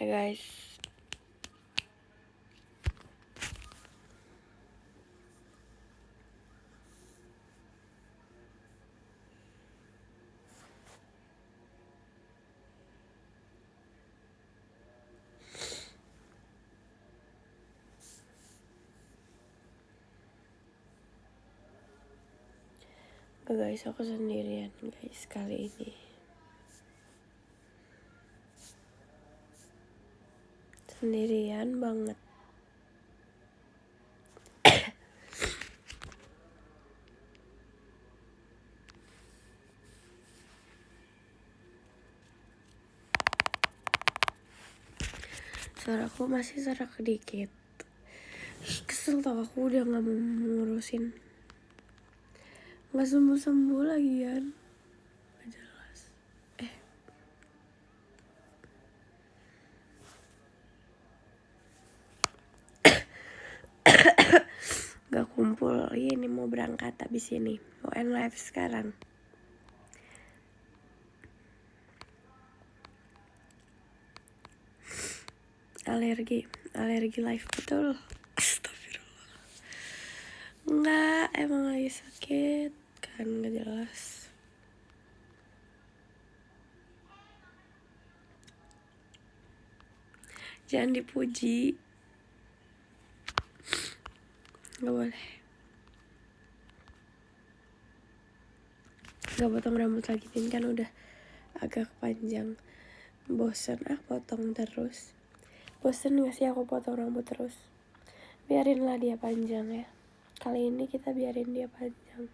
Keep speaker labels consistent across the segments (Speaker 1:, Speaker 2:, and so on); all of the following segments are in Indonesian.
Speaker 1: Hai guys. Guys, aku sendirian guys kali ini. Sendirian banget. Suaraku masih serak dikit. Kesel tau, aku udah gak mau ngurusin. Gak sembuh-sembuh lagi kan. Gak jelas. Gak kumpul. Ini mau berangkat abis ini. Mau end live sekarang. Alergi live betul. Astagfirullah. Enggak, emang lagi sakit kan, gak jelas. Jangan dipuji. Gak boleh. Gak potong rambut lagi, ini kan udah agak panjang. Bosen potong terus. Bosen gak sih aku potong rambut terus? Biarinlah dia panjang ya. Kali ini kita biarin dia panjang.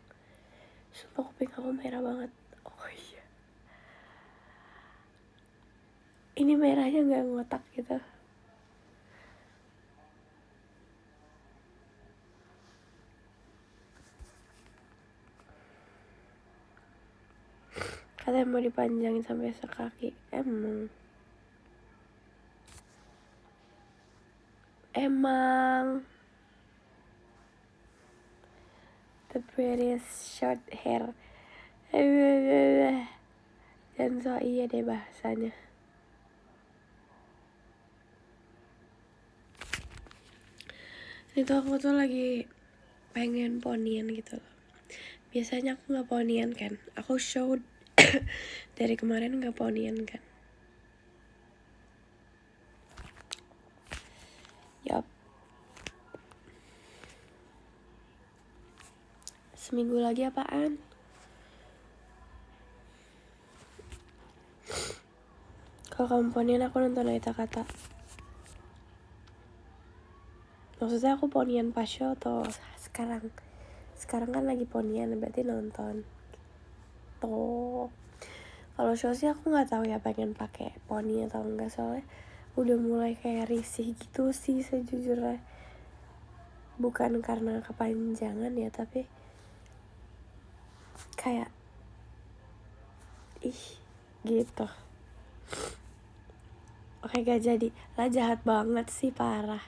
Speaker 1: Sumpah kuping aku merah banget. Oh iya. Ini merahnya gak ngotak gitu. Katanya mau dipanjangin sampai sekaki. Emang the prettiest short hair. Dan so iya deh bahasanya. Itu aku tuh lagi pengen ponian gitu loh. Biasanya aku gak ponian kan. Aku show dari kemarin gak ponian kan. Yup. Seminggu lagi apaan? Kalau kamu ponian aku nonton Aita Kata. Maksudnya aku ponian pas show atau sekarang? Sekarang kan lagi ponian, berarti nonton. Tuh. Kalau show sih aku nggak tahu ya pengen pakai poni atau enggak, soalnya udah mulai kayak risih gitu sih sejujurnya. Bukan karena kepanjangan ya, tapi kayak gitu. Oke, gak jadi. Lah jahat banget sih, parah.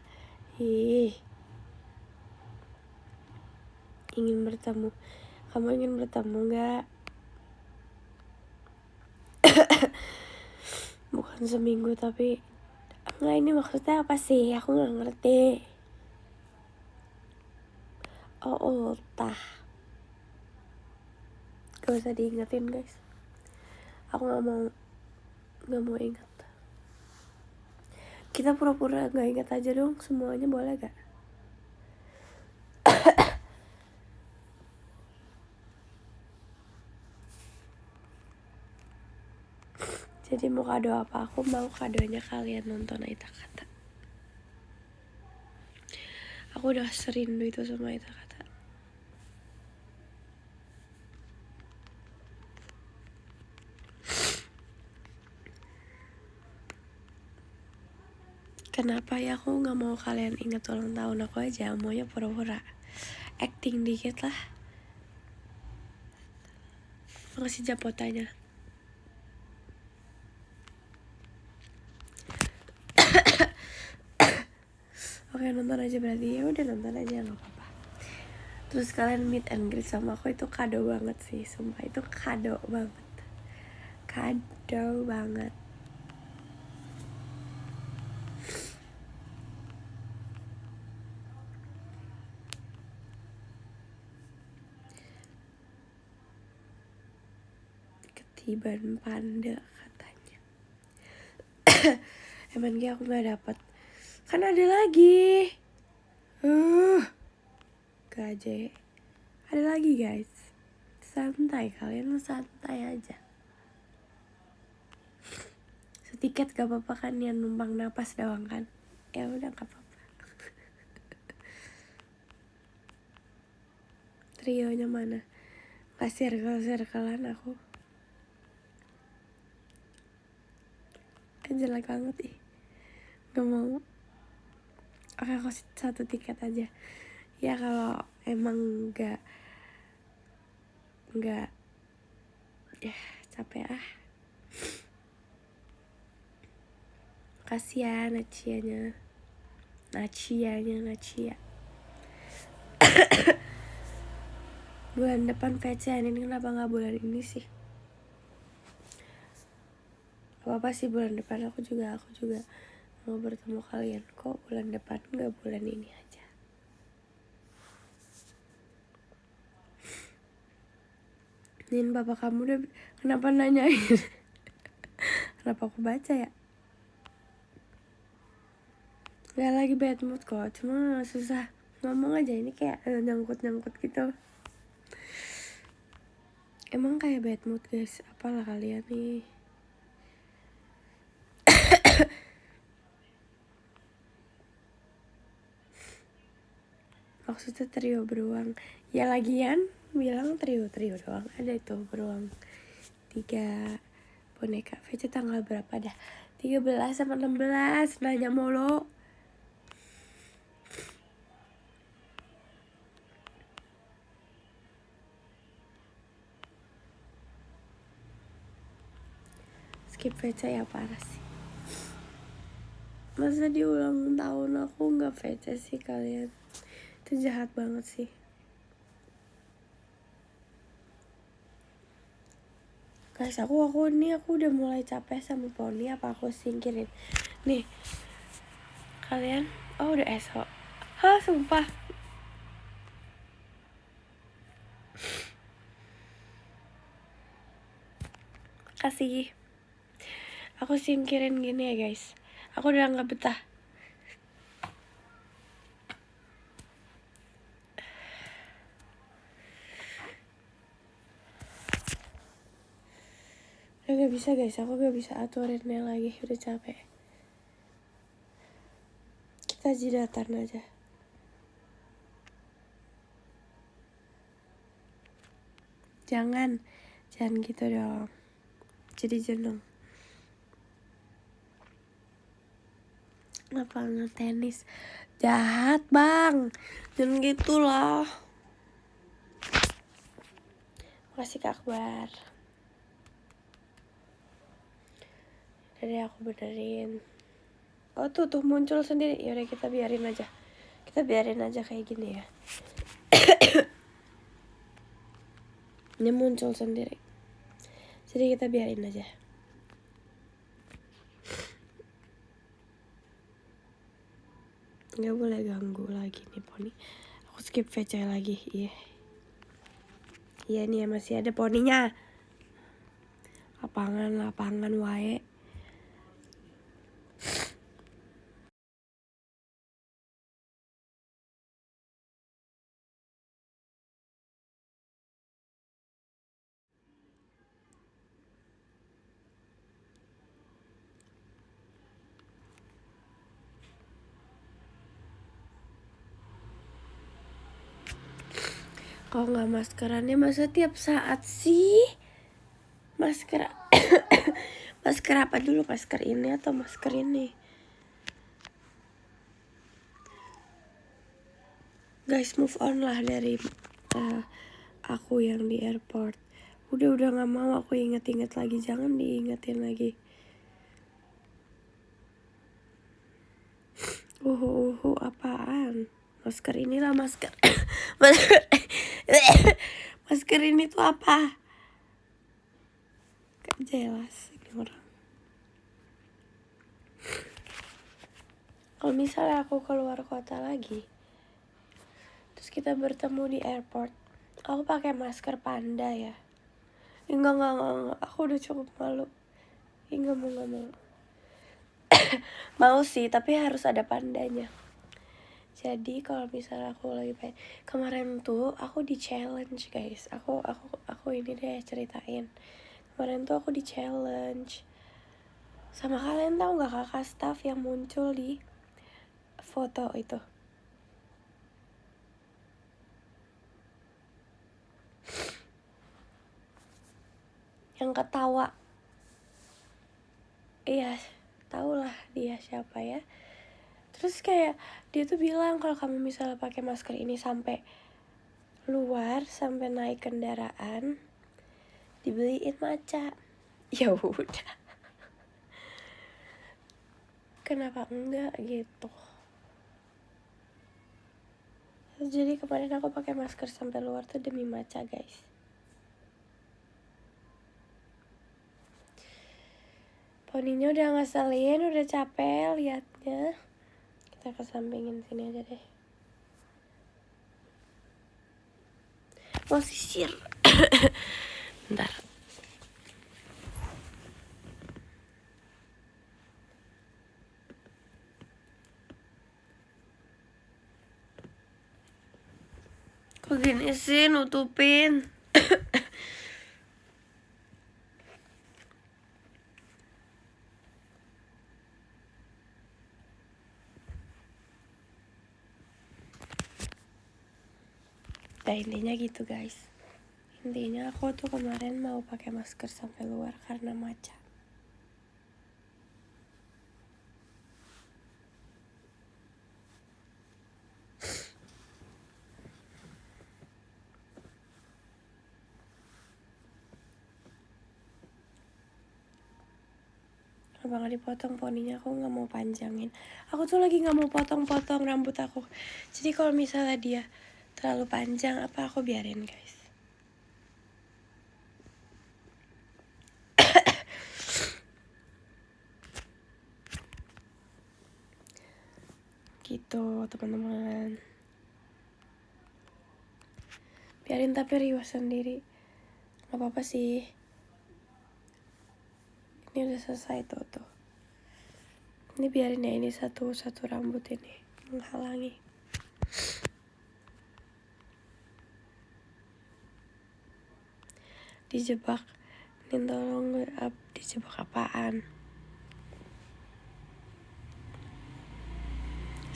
Speaker 1: Ingin bertemu. Kamu ingin bertemu gak? Bukan seminggu tapi enggak, ini maksudnya apa sih? Aku gak ngerti. Ultah. Gak usah diingetin guys. Aku gak mau ingat. Kita pura-pura gak ingat aja dong semuanya, boleh gak? Jadi mau kado apa? Aku mau kadonya kalian nonton Aita Kata. Aku udah serindu itu sama Aita Kata. Kenapa ya aku gak mau kalian ingat ulang tahun aku aja? Maunya pura-pura acting dikit lah. Makasih japotannya. Oke, nonton aja berarti. Ya udah, nonton aja, nggak apa-apa. Terus kalian meet and greet sama aku, itu kado banget sih, sumpah itu kado banget. Kado banget. Ray-Ban Panda katanya. MNG aku nggak dapet. Kan ada lagi. KJ. Ada lagi guys. Santai, kalian santai aja. Setiket gak apa-apa kan, yang numpang napas doang kan. Ya udah gak apa-apa. Trionya mana? Gak circle-circlean aku. Jelek banget ih. Gak mau. Oke, aku satu tiket aja. Ya kalau emang gak ya capek ah. Kasian Nacia. Bulan depan VC, ini kenapa gak bulan ini sih? Apa sih bulan depan aku juga mau bertemu kalian. Kok bulan depan gak bulan ini aja? Nin, bapak kamu udah kenapa nanyain? Kenapa aku baca ya? Gak lagi bad mood kok, cuma susah ngomong aja, ini kayak nyangkut gitu. Emang kayak bad mood guys, apalah kalian nih. Maksudnya trio beruang. Ya lagian bilang trio doang, ada itu beruang 3 boneka. VC tanggal berapa dah? 13 sama 16, nanya mulu. Skip VC ya, parah sih. Masa di ulang tahun aku gak VC sih kalian? Itu jahat banget sih. Guys, aku udah mulai capek sama poni. Apa aku singkirin? Nih, kalian, udah esok. Hah, sumpah. Kasih. Aku singkirin gini ya guys. Aku udah gak betah. Udah gak bisa guys, aku gak bisa aturinnya lagi. Udah capek. Kita jidatan aja. Jangan gitu dong. Jadi jeneng. Lapangan tenis jahat bang, jangan gitu loh. Makasih Kak Akbar. Jadi aku benerin. Tuh muncul sendiri. Yaudah kita biarin aja kayak gini ya. Ini muncul sendiri, jadi kita biarin aja. Gak boleh ganggu lagi nih poni. Aku skip VC lagi. Iya nih masih ada poninya. Lapangan wae. Kalau nggak maskerannya masa tiap saat sih? Masker masker apa dulu? Masker ini atau masker ini? Guys, move on lah dari aku yang di airport. Udah nggak mau aku inget lagi. Jangan diingetin lagi. Apaan? Masker inilah masker. Masker ini tuh apa? Gak jelas ini orang. Kalau misalnya aku keluar kota lagi, terus kita bertemu di airport, aku pakai masker panda ya. Enggak. Aku udah cukup malu. Enggak mau. Mau sih, tapi harus ada pandanya. Jadi kalau misalnya aku lagi pengen, kemarin tuh aku di challenge guys. Aku ini deh ceritain. Kemarin tuh aku di challenge sama kalian, tahu nggak kakak staff yang muncul di foto itu? Yang ketawa. Iya, tahulah dia siapa ya. Terus kayak dia tuh bilang kalau kamu misalnya pakai masker ini sampai luar, sampai naik kendaraan, dibeliin matcha. Ya udah. Kenapa enggak gitu? Jadi kemarin aku pakai masker sampai luar tuh demi matcha guys. Poninya udah ngeselin, udah capek liatnya. Kita kesampingin sini aja deh. Mau sisir. Bentar. Kok gini sih nutupin? Nah intinya gitu guys. Intinya aku tuh kemarin mau pakai masker sampai luar karena matcha. Kenapa gak dipotong poninya? Aku gak mau panjangin. Aku tuh lagi gak mau potong-potong rambut aku. Jadi kalau misalnya dia terlalu panjang, apa aku biarin guys. Gitu teman-teman. Biarin tapi riuh sendiri. Gak apa-apa sih. Ini udah selesai tuh. Ini biarin ya, ini satu rambut ini menghalangi. Dijebak. Nin tolong dijebak apaan?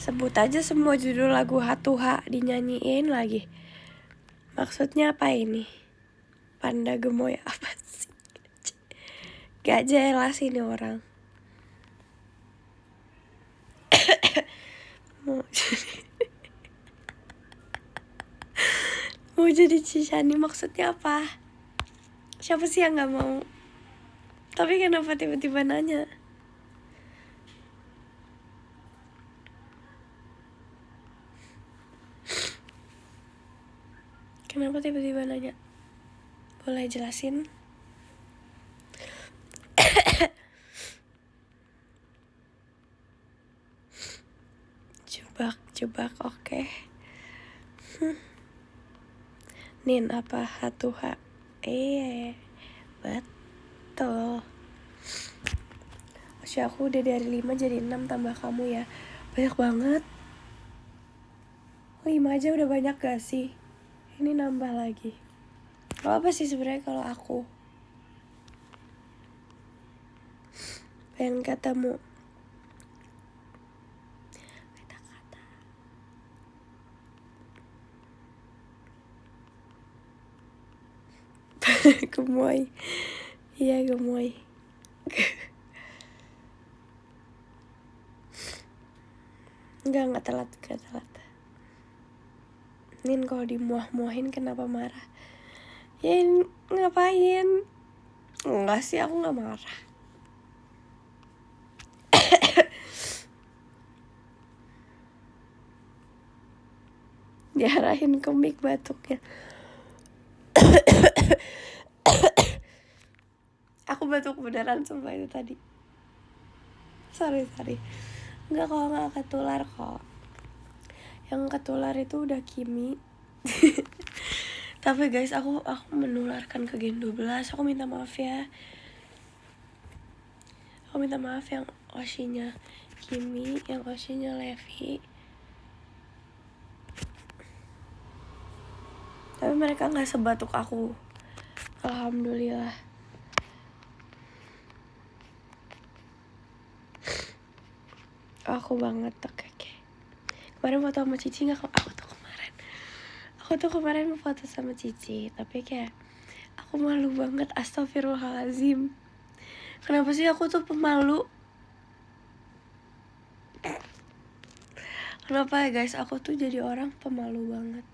Speaker 1: Sebut aja semua judul lagu Hatuha dinyanyiin lagi. Maksudnya apa ini? Panda gemoy apa sih? Gak jelas ini orang. Mau jadi Cishani maksudnya apa? Siapa sih yang gak mau? Tapi kenapa tiba-tiba nanya? Kenapa tiba-tiba nanya? Boleh jelasin? Jebak, oke. Nin apa Hatuha? Betul. Masya aku udah dari 5 jadi 6 tambah kamu ya. Banyak banget. 5 aja udah banyak gak sih? Ini nambah lagi. Gak apa sih sebenarnya kalau aku pengen ketemu. Kata-kata. Gemoy. Iya gemoy. Enggak telat. Nin kalau dimuah-muahin kenapa marah? Ya ngapain? Enggak sih, aku gak marah. Diarahin ke mic batuknya. Aku batuk beneran sumpah itu tadi. Sorry. Enggak, kalau gak ketular kok. Yang ketular itu udah Kimi. Tapi guys, aku menularkan ke Gen 12. Aku minta maaf ya. Aku minta maaf yang Oshinya Kimi, yang Oshinya Levi. Tapi mereka gak sebatuk aku. Alhamdulillah. Aku banget oke. Kemarin foto sama Cici gak? Aku tuh kemarin foto sama Cici. Tapi kayak aku malu banget. Astagfirullahaladzim. Kenapa sih aku tuh pemalu? Kenapa ya guys, aku tuh jadi orang pemalu banget.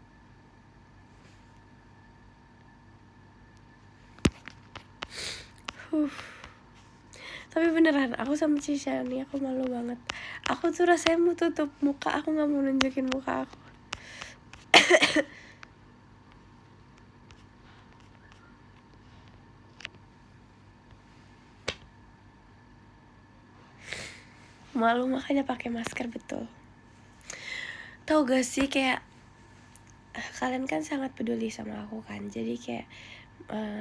Speaker 1: Tapi beneran, aku sama Cisha nih, aku malu banget. Aku tuh rasanya mau tutup muka, aku gak mau nunjukin muka aku. Malu makanya pakai masker, betul. Tahu gak sih kayak kalian kan sangat peduli sama aku kan, jadi kayak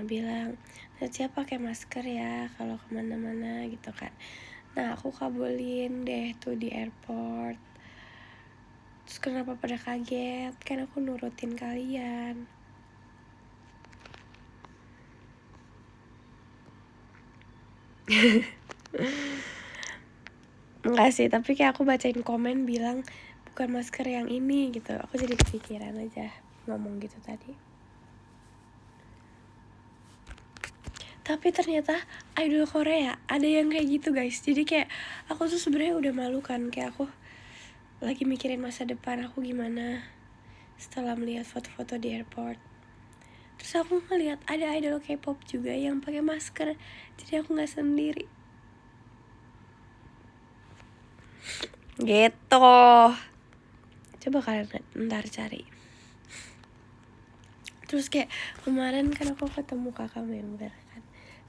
Speaker 1: bilang siapa pakai masker ya kalau kemana-mana gitu kan. Nah aku kabulin deh tuh di airport. Terus kenapa pada kaget? Kan aku nurutin kalian. Enggak sih, tapi kayak aku bacain komen bilang bukan masker yang ini gitu. Aku jadi kepikiran aja ngomong gitu tadi. Tapi ternyata idol Korea ada yang kayak gitu guys. Jadi kayak aku tuh sebenarnya udah malu kan, kayak aku lagi mikirin masa depan aku gimana setelah melihat foto-foto di airport. Terus aku ngeliat ada idol K-pop juga yang pakai masker, jadi aku nggak sendiri. Gitu. Coba kalian ntar cari. Terus kayak kemarin kan aku ketemu kakak member kan,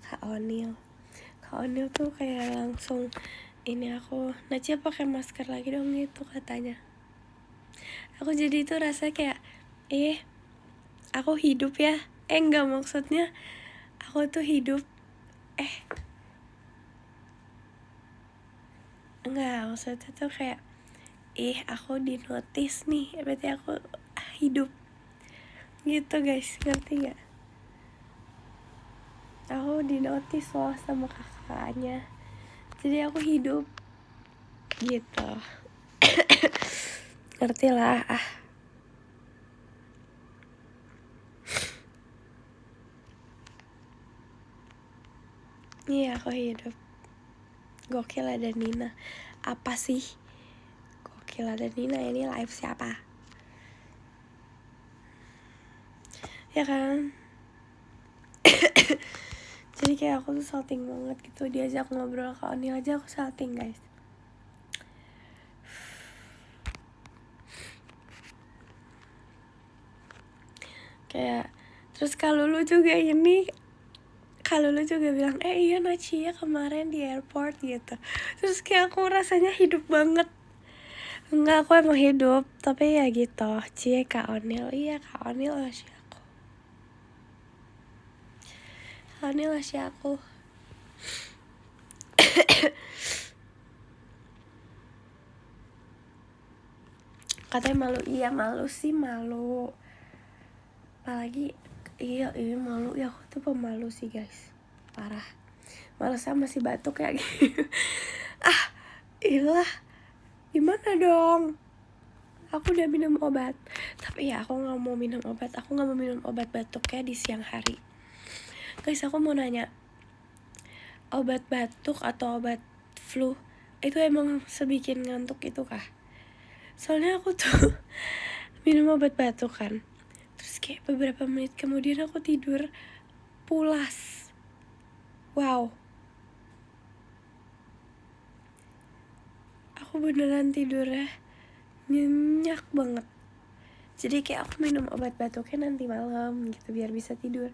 Speaker 1: Kak Onil tuh kayak langsung ini aku, Nacia pakai masker lagi dong gitu katanya. Aku jadi tuh rasa kayak aku hidup ya. Enggak, maksudnya aku tuh hidup. Enggak, maksudnya tuh kayak aku di notice nih, berarti aku hidup gitu guys, ngerti gak? Aku di notice loh sama kakaknya, jadi aku hidup gitu. Ngerti lah. Iya, aku hidup. Gokil ada Nina. Apa sih? Gokil ada Nina, ini live siapa? Ya kan? Jadi kayak aku tuh salting banget gitu. Diajak ngobrol ke Onil aja aku salting guys. Kayak terus kalau lu juga bilang iya Nacia kemarin di airport gitu. Terus kayak aku rasanya hidup banget. Enggak, aku emang hidup, tapi ya gitu. Cie Kak Onil, iya Kak Onil masih aku. Kak Onil masih aku. Katanya malu, iya malu sih malu. Apalagi iya malu ya, aku tuh pemalu sih guys, parah. Malesnya masih batuk kayak gitu. Ilah, gimana dong? Aku udah minum obat, tapi ya aku nggak mau minum obat. Aku nggak mau minum obat batuknya di siang hari. Guys, aku mau nanya, obat batuk atau obat flu itu emang sebikin ngantuk itu kah? Soalnya aku tuh minum obat batuk kan, terus kayak beberapa menit kemudian aku tidur pulas. Wow, aku beneran tidurnya nyenyak banget. Jadi kayak aku minum obat batuknya nanti malam gitu biar bisa tidur.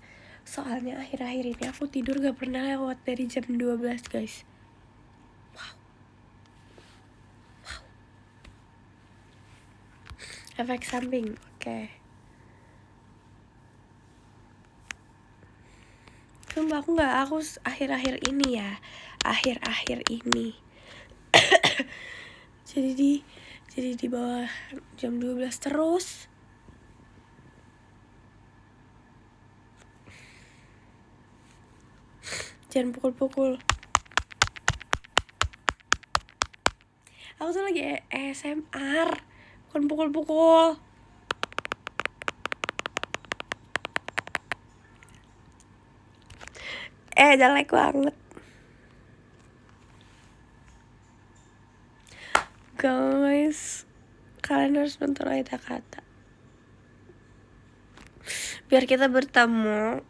Speaker 1: Soalnya akhir-akhir ini aku tidur gak pernah lewat dari jam 12 guys. Wow. Efek samping, oke. Sumpah aku akhir-akhir ini ya. Akhir-akhir ini jadi di bawah jam 12 terus. Jangan pukul-pukul. Aku tuh lagi ASMR, bukan pukul-pukul. Jelek banget. Guys, kalian harus nonton Aida Kata biar kita bertemu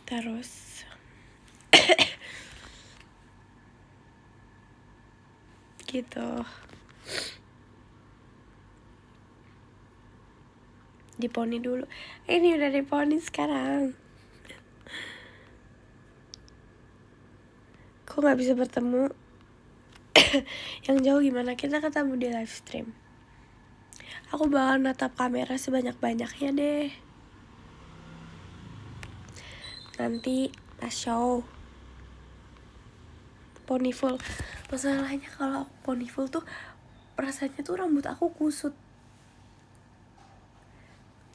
Speaker 1: terus. Gitu. Diponi dulu. Ini udah diponi sekarang. Kok nggak bisa bertemu? Yang jauh gimana? Kita ketemu di live stream. Aku bakal natap kamera sebanyak-banyaknya deh. Nanti pas show poni full. Masalahnya kalau aku poni full tuh rasanya tuh rambut aku kusut.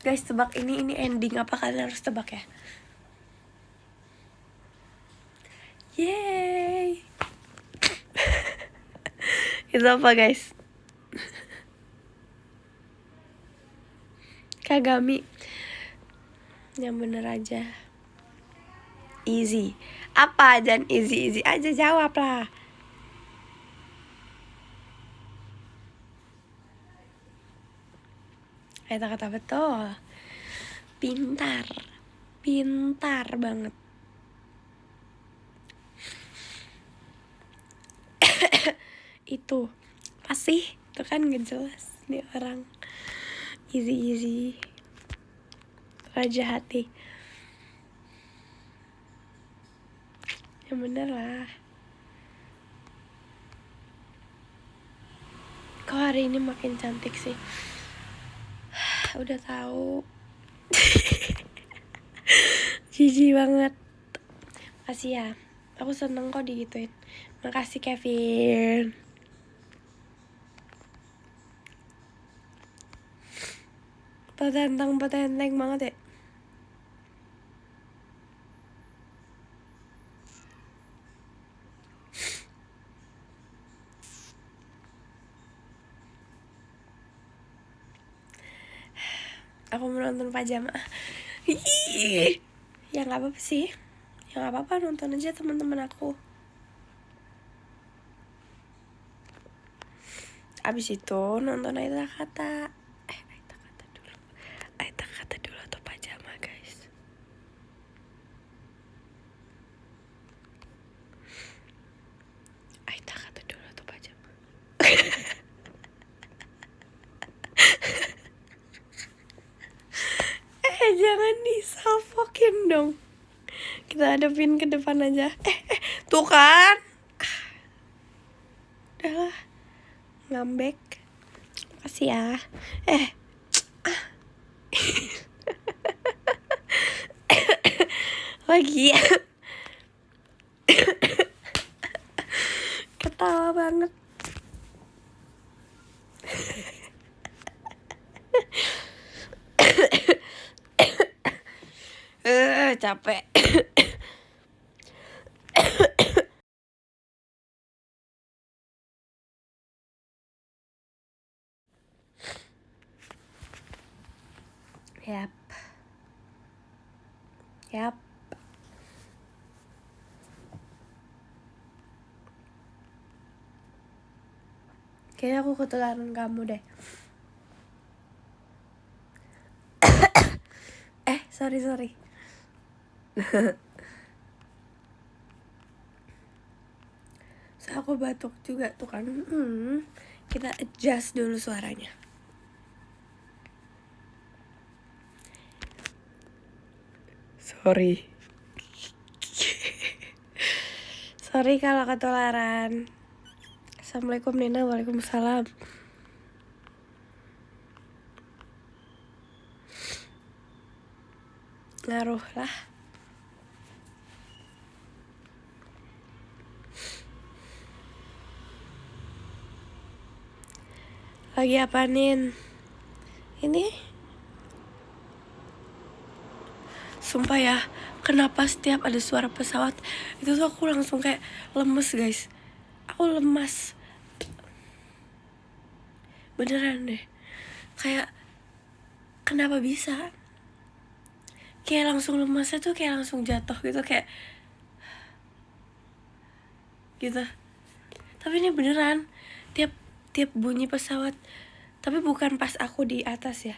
Speaker 1: Guys, tebak ini ending apa, kalian harus tebak ya. Yeay. Itu apa guys? Kagami. Yang bener aja. Easy. Apa? Jangan easy aja, jawab lah. Kata-kata betul. Pintar banget. Itu pasti itu kan gak jelas nih orang. Easy raja hati. Yang bener lah. Kok hari ini makin cantik sih? Udah tahu. Jijik banget. Makasih ya. Aku seneng kok digituin. Makasih Kevin. Petenteng banget ya. Aku menonton pajama. Ya nggak apa-apa sih. Ya nggak apa-apa, nonton aja teman-teman aku. Abis itu nonton Aida Kata. Aida Kata dulu atau pajama guys. Aida Kata dulu atau pajama. Jangan disalfokin dong. Kita hadapin ke depan aja. Tuh kan. Udahlah. Ngambek. Makasih ya. Lagi ya. Ketawa banget. Capek. Yap. Kayaknya aku ketularan kamu deh. Sorry. So, aku batuk juga tuh kan. Kita adjust dulu suaranya. Sorry kalau ketularan. Assalamualaikum Nina. Waalaikumsalam. Ngaruh lah. Lagi apanin? Ini sumpah ya, kenapa setiap ada suara pesawat itu tuh aku langsung kayak lemes guys. Aku lemas beneran deh. Kayak kenapa bisa? Kayak langsung lemasnya tuh kayak langsung jatuh gitu, kayak gitu. Tapi ini beneran tiap bunyi pesawat. Tapi bukan pas aku di atas ya.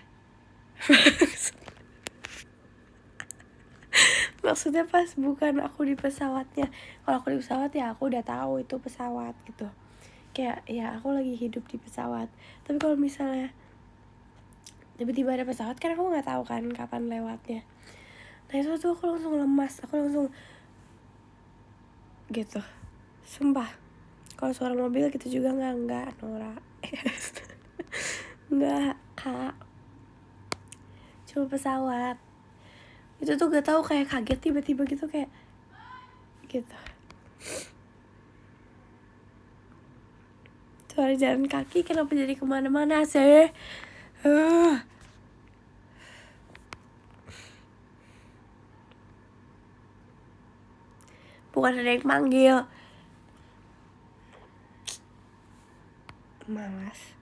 Speaker 1: Maksudnya pas bukan aku di pesawatnya. Kalau aku di pesawat ya aku udah tahu itu pesawat gitu. Kayak ya aku lagi hidup di pesawat. Tapi kalau misalnya tiba-tiba ada pesawat kan aku nggak tahu kan kapan lewatnya. Nah itu tuh aku langsung lemas, aku langsung gitu. Sumpah. Kalau suara mobil gitu juga enggak Nora. Enggak, Kak. Cuma pesawat. Itu tuh gak tahu kayak kaget tiba-tiba gitu kayak gitu. Suara jalan kaki kenapa jadi kemana-mana sih? Bukan ada yang manggil. Malas.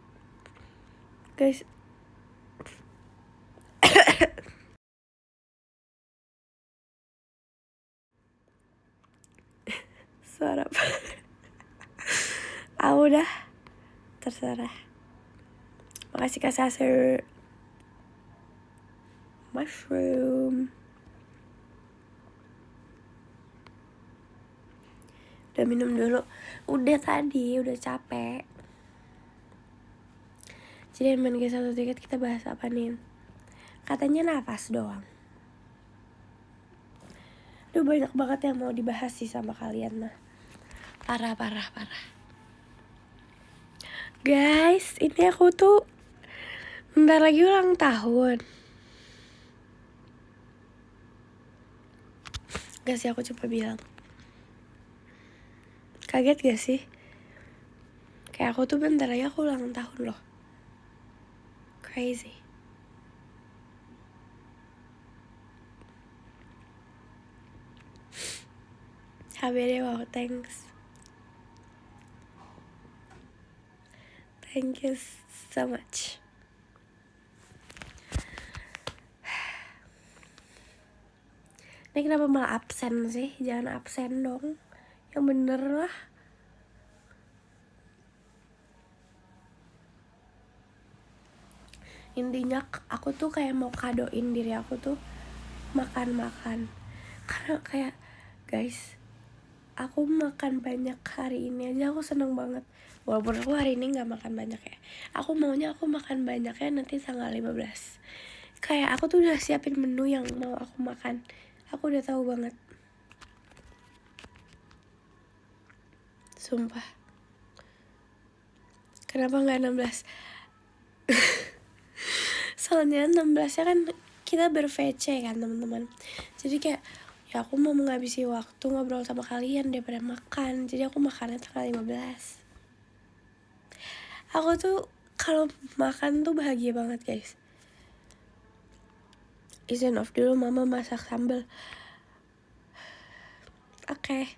Speaker 1: Guys. Suara apa? Udah. Terserah. Makasih Kak Saser. Mushroom. Udah minum dulu. Udah tadi, udah capek. Jadi main ke satu tiket kita bahas apa nih? Katanya nafas doang. Aduh banyak banget yang mau dibahas sih sama kalian mah. Parah. Guys, ini aku tuh bentar lagi ulang tahun. Gak sih, aku coba bilang. Kaget gak sih? Kayak aku tuh bentar lagi aku ulang tahun loh. Crazy. HBD, wow, thanks. Thank you so much. Ini kenapa malah absen sih? Jangan absen dong. Yang bener lah. Intinya aku tuh kayak mau kadoin diri aku tuh makan. Karena kayak guys, aku makan banyak hari ini aja aku seneng banget. Walaupun aku hari ini gak makan banyak ya. Aku maunya aku makan banyaknya nanti tanggal 15. Kayak aku tuh udah siapin menu yang mau aku makan. Aku udah tahu banget. Sumpah. Kenapa gak 16? Soalnya 16-nya kan kita ber-VC kan teman-teman. Jadi kayak ya aku mau menghabisi waktu ngobrol sama kalian daripada makan. Jadi aku makannya tanggal 15. Aku tuh kalau makan tuh bahagia banget guys. Izin off dulu, mama masak sambal. Oke.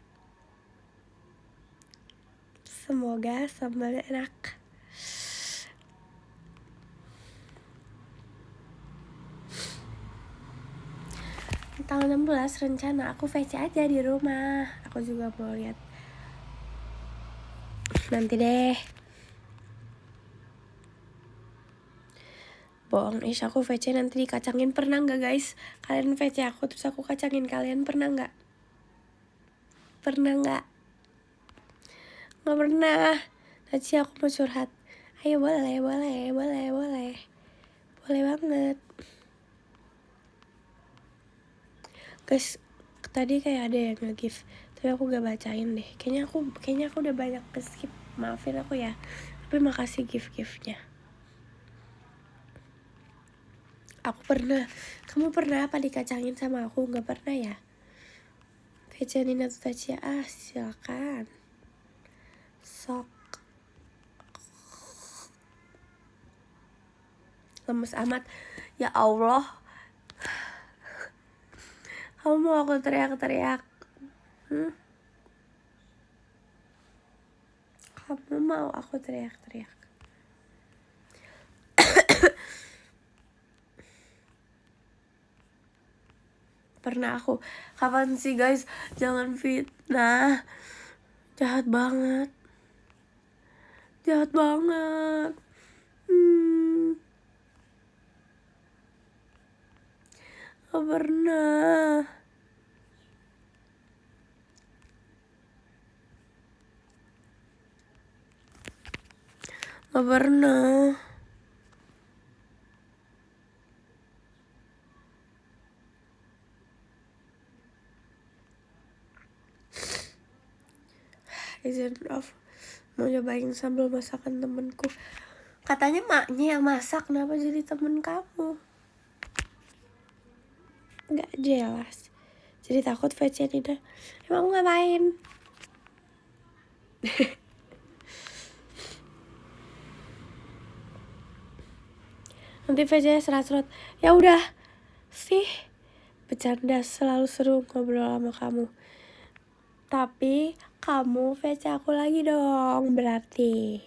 Speaker 1: Semoga sambalnya enak. Tanggal 16 rencana aku VC aja di rumah. Aku juga mau lihat. Nanti deh. Bohong, aku VC nanti dikacangin. Pernah gak guys? Kalian VC aku terus aku kacangin kalian, pernah gak? Pernah gak? Gak pernah. Nanti aku mau curhat. Ayo boleh. Boleh banget. Guys, tadi kayak ada yang nge-gift, tapi aku gak bacain deh. Kayaknya aku udah banyak skip. Maafin aku ya. Tapi makasih gift-giftnya. Aku pernah. Kamu pernah apa dikacangin sama aku? Gak pernah ya? VC Nina Tutacia, silakan. Sok. lemes amat. Ya Allah, kamu mau aku teriak-teriak? Kamu mau aku teriak-teriak? Pernah aku. Kapan sih guys? Jangan fitnah. Jahat banget. Jahat banget. Gak pernah. Gak pernah. Izin off. Mau cobain sambal masakan temenku. Katanya maknya yang masak, kenapa jadi temen kamu? Gak jelas. Jadi takut VC Nina. Emang ngapain? Nanti VC serat-serat. Ya udah sih. Bercanda, selalu seru ngobrol sama kamu. Tapi kamu VC aku lagi dong, berarti.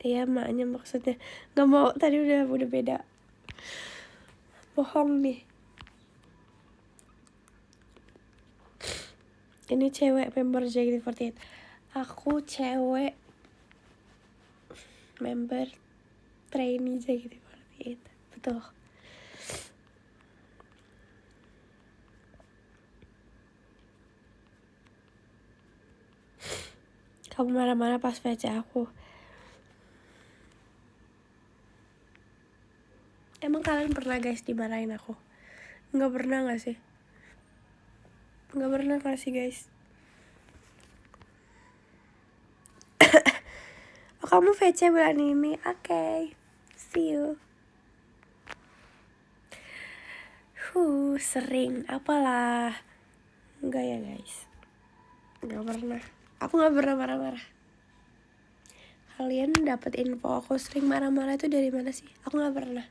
Speaker 1: Iya maknya maksudnya. Gak mau, tadi udah beda. Bohong nih. Ini cewek member JKT48. Aku cewek member trainee JKT48. Betul. Kamu marah-marah pas VC aku. Emang kalian pernah guys dimarahin aku? Nggak pernah gak sih? Nggak pernah gak sih guys? Oh, kamu VC bulan ini? Oke. See you. Sering. Apalah. Enggak ya guys. Nggak pernah. Aku nggak pernah marah-marah. Kalian dapat info aku sering marah-marah itu dari mana sih? Aku nggak pernah.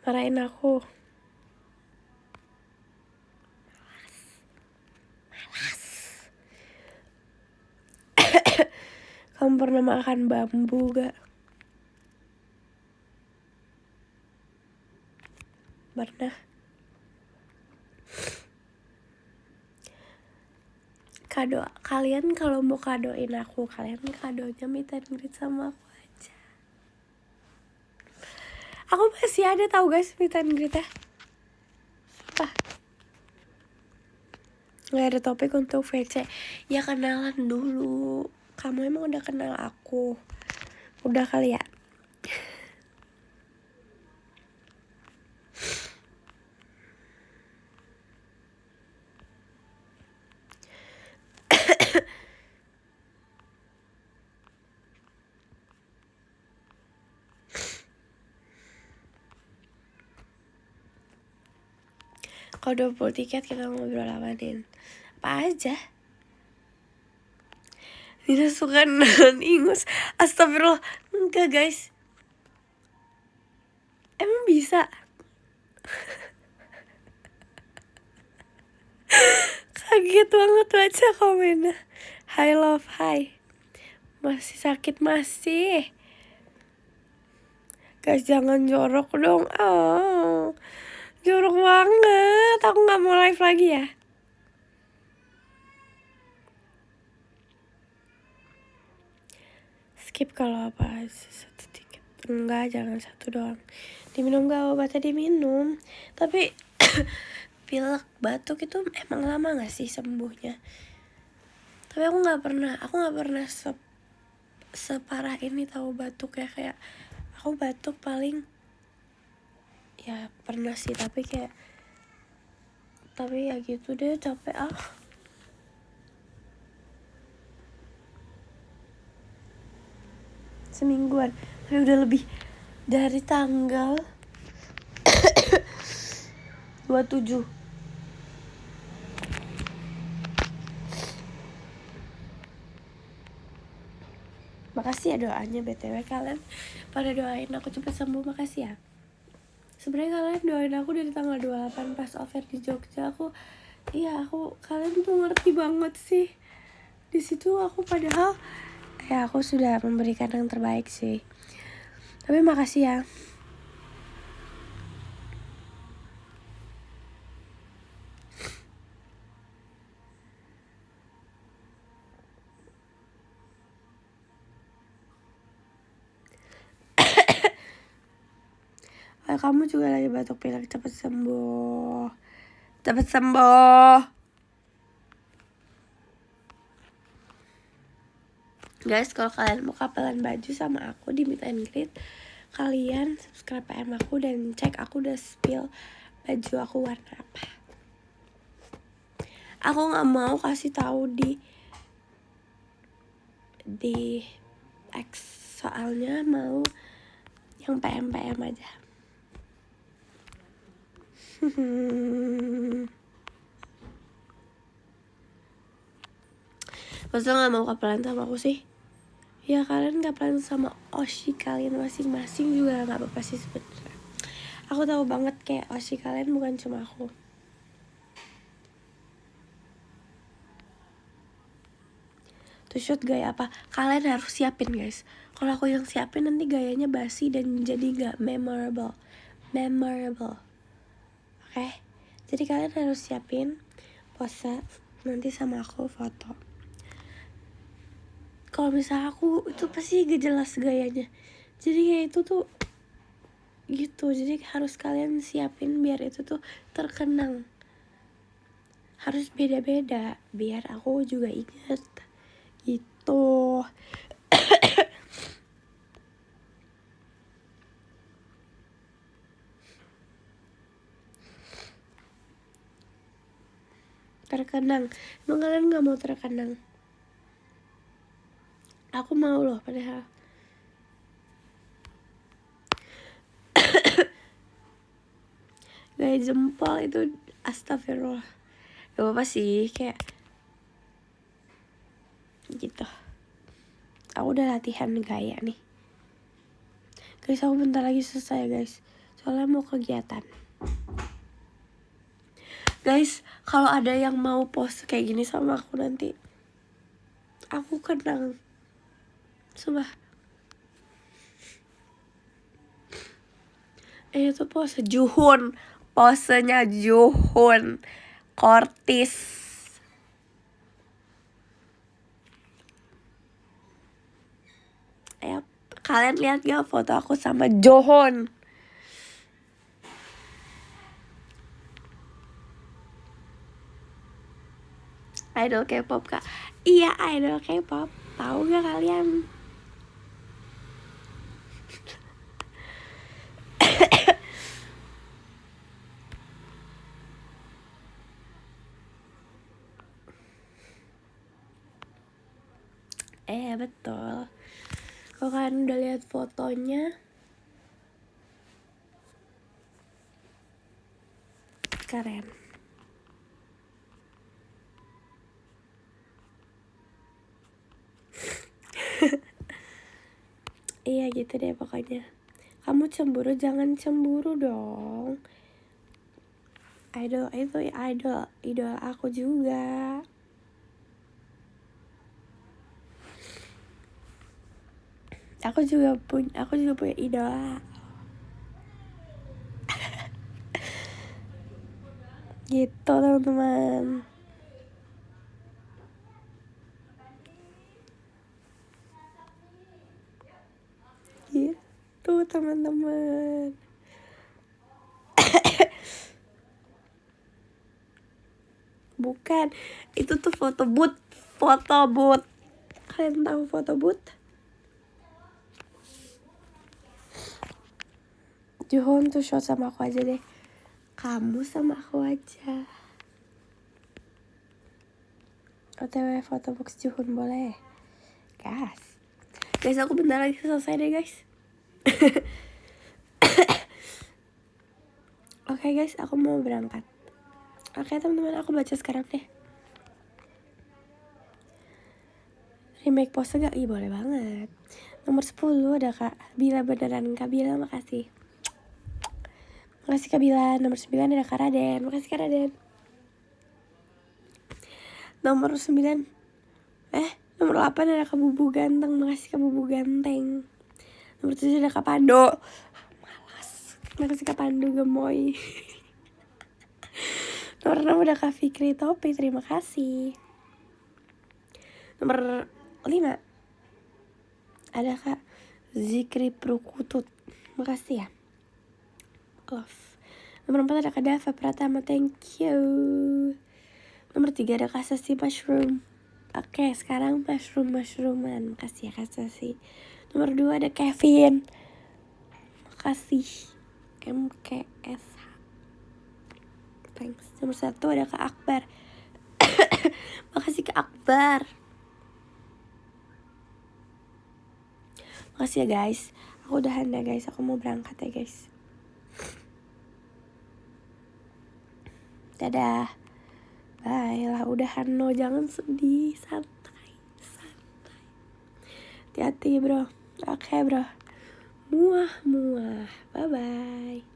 Speaker 1: Marahin aku. Malas. Kamu pernah makan bambu gak? Pernah. Kado, kalian kalau mau kadoin aku, kalian kadonya meet and greet sama aku aja. Aku masih ada tahu guys meet and greet ya. Apa? Gak ada topik untuk VC. Ya kenalan dulu. Kamu emang udah kenal aku? Udah kali ya? Kalau 20 tiket kita ngobrol apain? Apa aja? Nina suka nonton ingus. Astagfirullah. Enggak guys. Emang bisa? Kaget banget baca komennya. Hi love, hi. Masih sakit masih. Guys jangan jorok dong. Oh, jorok banget. Aku gak mau live lagi ya. Skip kalau apa? 1 tiket. Enggak, jangan 1 doang. Diminum gak obatnya diminum. Tapi pilek batuk itu emang lama gak sih sembuhnya? Tapi aku gak pernah separah ini tahu batuk ya. Kayak aku batuk paling ya pernah sih, tapi ya gitu deh, capek semingguan, tapi udah lebih dari tanggal 27. Makasih ya doanya, BTW kalian pada doain aku cepet sembuh, makasih ya. Sebenarnya kalian doain aku dari tanggal 28 pas over di Jogja. Kalian tuh ngerti banget sih. Di situ aku padahal aku sudah memberikan yang terbaik sih. Tapi makasih ya. Kamu juga lagi batuk pilek, cepet sembuh. Cepet sembuh. Guys, kalau kalian mau kapelan baju sama aku di meet and greet, kalian subscribe PM aku dan cek aku udah spill baju aku warna apa. Aku nggak mau kasih tahu di X, soalnya mau yang PM aja. Masa gak mau kapelan sama aku sih? Ya kalian kapelan sama Oshi kalian masing-masing juga gak apa-apa sih sebenernya. Aku tahu banget kayak Oshi kalian bukan cuma aku. Tuh shoot gaya apa? Kalian harus siapin guys. Kalau aku yang siapin nanti gayanya basi dan jadi gak memorable. Oke? Jadi kalian harus siapin pose nanti sama aku foto. Kalau misalnya aku itu pasti gak jelas gayanya. Jadi kayak itu tuh gitu. Jadi harus kalian siapin biar itu tuh terkenang. Harus beda-beda biar aku juga inget gitu. Terkenang. Emang kalian gak mau terkenang? Aku mau loh padahal. Gaya jempol itu astagfirullah. Gak apa-apa sih, kayak gitu. Aku udah latihan gaya nih. Guys, aku bentar lagi selesai guys. Soalnya mau kegiatan. Guys, kalau ada yang mau post kayak gini sama aku nanti, aku kenang. Sumpah. Itu pose Juhun. Posenya Juhun. Kortis. Ayo, kalian lihat gak foto aku sama Johon? Idol K-pop kak. Iya, idol K-pop. Tahu gak kalian? Betul. Kalau kalian udah lihat fotonya, keren. Iya gitu deh pokoknya. Kamu cemburu, jangan cemburu dong. Idol itu idol aku juga. Aku juga punya idola. Gitu teman-teman. Gitu teman-teman. Bukan, itu tuh foto booth. Kalian tahu foto booth? Juhon tuh shot sama aku aja deh. Kamu sama aku aja. OTW foto box Juhon boleh? Guys, aku bentar lagi selesai deh guys. Oke guys, aku mau berangkat. Oke teman-teman, aku baca sekarang deh. Remake pose gak? Ih boleh banget. Nomor 10 ada Kak Bila beneran. Kak Bila makasih. Makasih Kak Bila. Nomor 9 ada Kak Raden. Makasih Kak Raden. Nomor 9 nomor 8 ada Kak Bubu Ganteng. Makasih Kak Bubu Ganteng. Nomor 7 ada Kak Pando. Malas. Makasih Kak Pandu gemoy. Nomor 6 ada Kak Fikri Topi. Terima kasih. Nomor 5 ada Kak Zikri Prukutut. Makasih ya. Love. Nomor 4 ada Kak Dava Pratama. Thank you. Nomor 3 ada Kak Sasi Mushroom. Oke, sekarang mushrooman. Makasih ya Kak Sasi. Nomor 2 ada Kevin. Makasih. MKSH. Thanks. Nomor 1 ada Kak Akbar. Makasih Kak Akbar. Makasih ya guys. Aku udahan ya guys. Aku mau berangkat ya guys. Dadah. Bye lah, udahan no. Jangan sedih. Santai. Hati-hati bro. Oke bro. Muah. Bye bye.